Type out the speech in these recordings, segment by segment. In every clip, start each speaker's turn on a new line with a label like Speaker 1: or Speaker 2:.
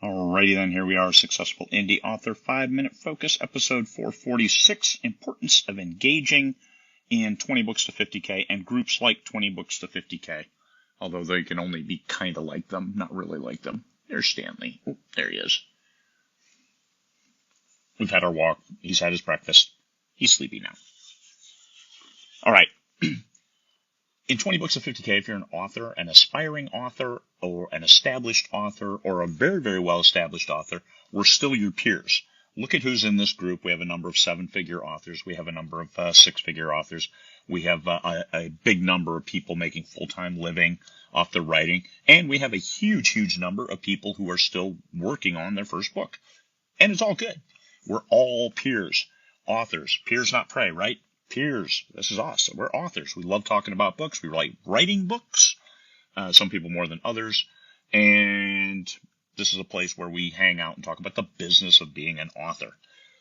Speaker 1: Alrighty then, here we are, Successful Indie Author 5-Minute Focus, episode 446, Importance of Engaging in 20 Books to 50k and groups like 20 Books to 50k, although they can only be kind of like them, not really like them. There's Stanley. Oh, there he is. We've had our walk. He's had his breakfast. He's sleepy now. All right. In 20 Books to 50k, if you're an author, an aspiring author, or an established author, or a very, very well-established author, we're still your peers. Look at who's in this group. We have a number of 7-figure authors. We have a number of 6-figure authors. We have a big number of people making full-time living off their writing. And we have a huge, huge number of people who are still working on their first book. And it's all good. We're all peers, authors. Peers, not prey, right? Peers. This is us. We're authors. We love talking about books. We like writing books. Some people more than others. And this is a place where we hang out and talk about the business of being an author.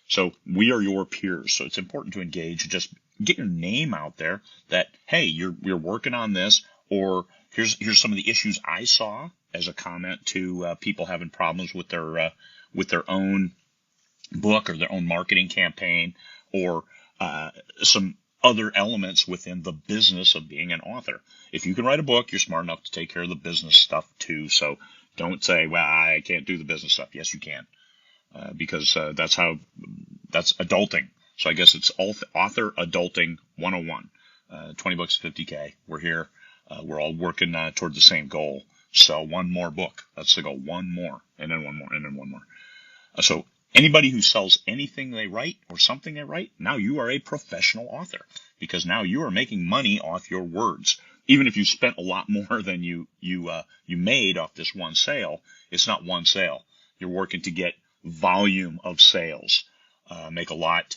Speaker 1: So we are your peers. So it's important to engage. Just get your name out there that, hey, you're working on this, or here's some of the issues I saw as a comment to people having problems with their own book or their own marketing campaign, or some other elements within the business of being an author. If you can write a book, you're smart enough to take care of the business stuff too. So don't say, well, I can't do the business stuff. Yes, you can, because that's adulting. So I guess it's author adulting 101, 20 books, 50K. We're here. We're all working toward the same goal. Sell one more book. That's the goal. One more, and then one more, and then one more. So anybody who sells anything they write or something they write, now you are a professional author, because now you are making money off your words. Even if you spent a lot more than you made off this one sale, it's not one sale. You're working to get volume of sales. Make a lot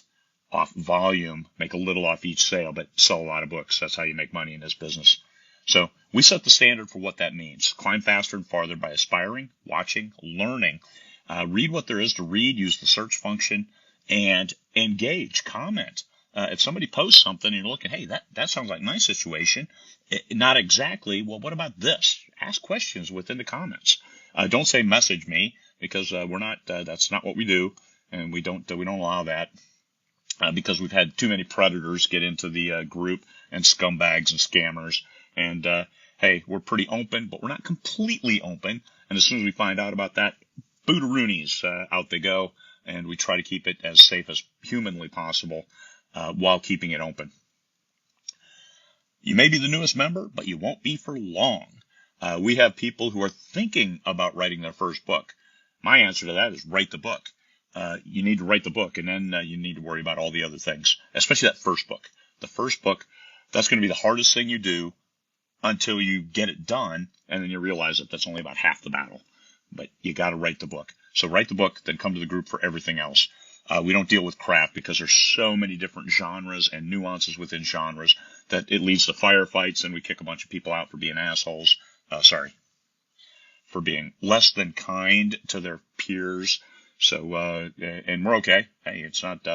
Speaker 1: off volume, make a little off each sale, but sell a lot of books. That's how you make money in this business. So we set the standard for what that means. Climb faster and farther by aspiring, watching, learning. Read what there is to read, use the search function, and engage, comment. If somebody posts something and you're looking, hey, that sounds like my situation. Not exactly. Well, what about this? Ask questions within the comments. Don't say message me, because we're not. That's not what we do, and we don't allow that, because we've had too many predators get into the group, and scumbags and scammers. And hey, we're pretty open, but we're not completely open. And as soon as we find out about that, bootaroonies, out they go, and we try to keep it as safe as humanly possible while keeping it open. You may be the newest member, but you won't be for long. We have people who are thinking about writing their first book. My answer to that is write the book. You need to write the book, and then you need to worry about all the other things, especially that first book. The first book, that's going to be the hardest thing you do until you get it done, and then you realize that that's only about half the battle. But you got to write the book. So write the book, then come to the group for everything else. We don't deal with craft because there's so many different genres and nuances within genres that it leads to firefights, and we kick a bunch of people out for being assholes. For being less than kind to their peers. So, and we're okay. Hey, it's not,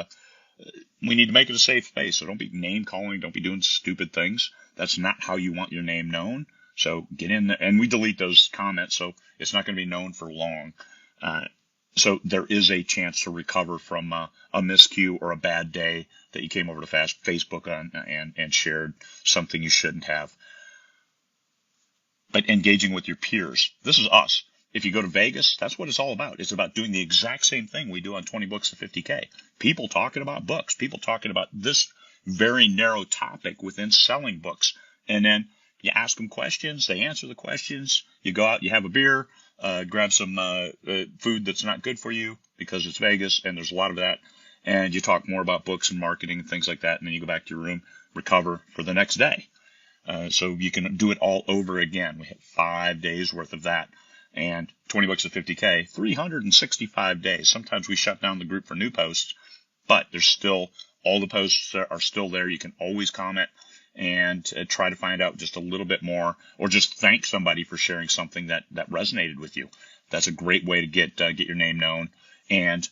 Speaker 1: we need to make it a safe space. So don't be name calling. Don't be doing stupid things. That's not how you want your name known. So get in there, and we delete those comments, so it's not going to be known for long. So there is a chance to recover from a miscue or a bad day that you came over to Facebook and shared something you shouldn't have. But engaging with your peers. This is us. If you go to Vegas, that's what it's all about. It's about doing the exact same thing we do on 20 Books to 50K. People talking about books. People talking about this very narrow topic within selling books. And then you ask them questions. They answer the questions. You go out, you have a beer, grab some food that's not good for you because it's Vegas and there's a lot of that. And you talk more about books and marketing and things like that. And then you go back to your room, recover for the next day. So you can do it all over again. We have 5 days worth of that. And 20 Books to 50K, 365 days. Sometimes we shut down the group for new posts, but there's still, all the posts are still there. You can always comment and try to find out just a little bit more, or just thank somebody for sharing something that resonated with you. That's a great way to get your name known and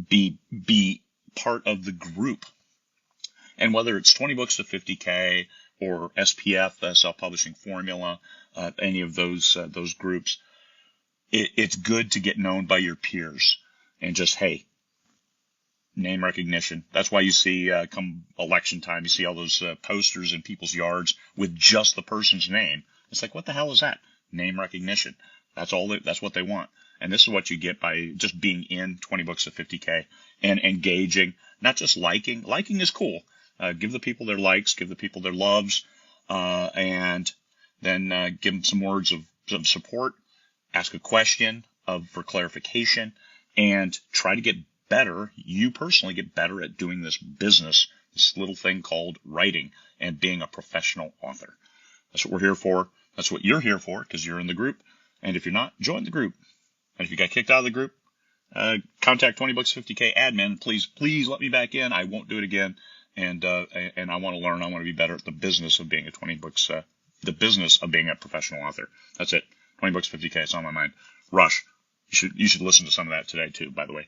Speaker 1: be part of the group. And whether it's 20 Books to 50K or SPF, Self-Publishing Formula, any of those groups, it's good to get known by your peers and just, hey, name recognition. That's why you see come election time, you see all those posters in people's yards with just the person's name. It's like, what the hell is that? Name recognition. That's what they want. And this is what you get by just being in 20 Books of 50K and engaging, not just liking. Liking is cool. Give the people their likes, give the people their loves, and then give them some words of support. Ask a question for clarification, and try to get better. You personally get better at doing this business, this little thing called writing and being a professional author. That's what we're here for. That's what you're here for, because you're in the group. And if you're not, join the group. And if you got kicked out of the group, contact 20 Books 50K admin. Please let me back in. I won't do it again. And I want to learn. I want to be better at the business of being the business of being a professional author. That's it. 20 Books 50K. It's on my mind. Rush. You should listen to some of that today too, by the way.